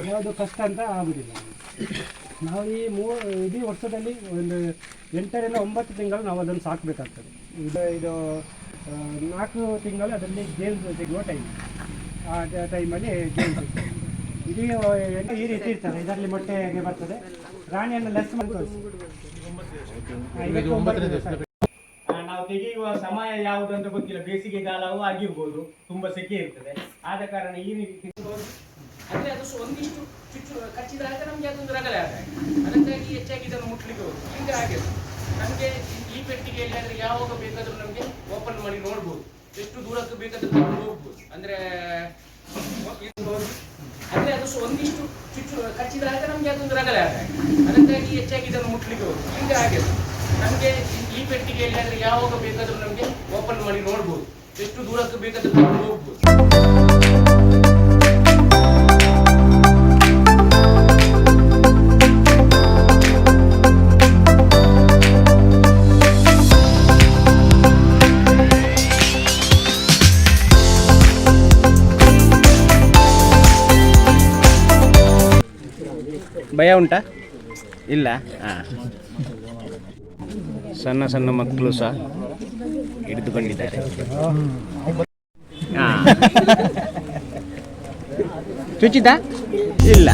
ಯಾವುದು ಕಷ್ಟ ಅಂತ ಆಗೋದಿಲ್ಲ. ನಾವು ಈ ಇಡೀ ವರ್ಷದಲ್ಲಿ ಒಂದು 8 ರಿಂದ 9 ತಿಂಗಳು ನಾವು ಅದನ್ನು ಸಾಕಬೇಕಾಗ್ತದೆ. ಇದು 4 ತಿಂಗಳು ಅದರಲ್ಲಿ ಜೇನು ತೆಗೆಯುವ ಟೈಮ್. ಆ ಟೈಮಲ್ಲಿ ಜೇನು ಇಡೀ ಈ ರೀತಿ ಇರ್ತದೆ. ಇದರಲ್ಲಿ ಮೊಟ್ಟೆಗೆ ಬರ್ತದೆ. ರಾಣಿಯನ್ನು ಲೆಸ್ ಮಾಡಿ ನಾವು ತೆಗೆಯುವ ಸಮಯ ಯಾವುದು ಅಂತ ಗೊತ್ತಿಲ್ಲ. ಬೇಸಿಗೆಗಾಲವೂ ಆಗಿರ್ಬೋದು, ತುಂಬ ಸೆಕೆ ಇರ್ತದೆ. ಆದ ಕಾರಣ ಈ ರೀತಿ ಅಂದರೆ ಅದು ಒಂದಿಷ್ಟು ಚುಚ್ಚು ಕಚ್ಚಿದಾಗ ನಮಗೆ ಅದೊಂದು ರಗಳೆ ಆದಾಗ ಅದಕ್ಕಾಗಿ ಹೆಚ್ಚಾಗಿ ಇದನ್ನು ಮುಟ್ಲಿಕ್ಕೆ ಹೋಗುದು. ಈಗ ಹಾಗೆ ನಮಗೆ ಈ ಪೆಟ್ಟಿಗೆಯಲ್ಲಿ ಅಂದರೆ ಯಾವಾಗ ಬೇಕಾದರೂ ನಮಗೆ ಓಪನ್ ಮಾಡಿ ನೋಡ್ಬೋದು, ಎಷ್ಟು ದೂರಕ್ಕೆ ಬೇಕಾದರೂ ನಾವು ಹೋಗ್ಬೋದು. ಅಂದರೆ ಅದು ಒಂದಿಷ್ಟು ಚುಚ್ಚು ಕಚ್ಚಿದಾಗ ನಮಗೆ ಅದೊಂದು ರಗಳೆ ಆದಾಗ ಅದಕ್ಕಾಗಿ ಹೆಚ್ಚಾಗಿ ಇದನ್ನು ಮುಟ್ಲಿಕ್ಕೆ ಹೋಗುದು. ಈಗ ಹಾಗೆ ನಮಗೆ ಈ ಪೆಟ್ಟಿಗೆಯಲ್ಲಿ ಅಂದರೆ ಯಾವಾಗ ಬೇಕಾದರೂ ನಮಗೆ ಓಪನ್ ಮಾಡಿ ನೋಡ್ಬೋದು, ಎಷ್ಟು ದೂರಕ್ಕೆ ಬೇಕಾದರೂ ನಾವು ಹೋಗ್ಬೋದು. ಭಯ ಉಂಟಾ? ಇಲ್ಲ. ಹಾಂ, ಸಣ್ಣ ಸಣ್ಣ ಮಕ್ಕಳು ಸಹ ಹಿಡಿದುಕೊಂಡಿದ್ದಾರೆ. ಹಾಂ, ಚುಚ್ಚಿದ? ಇಲ್ಲ.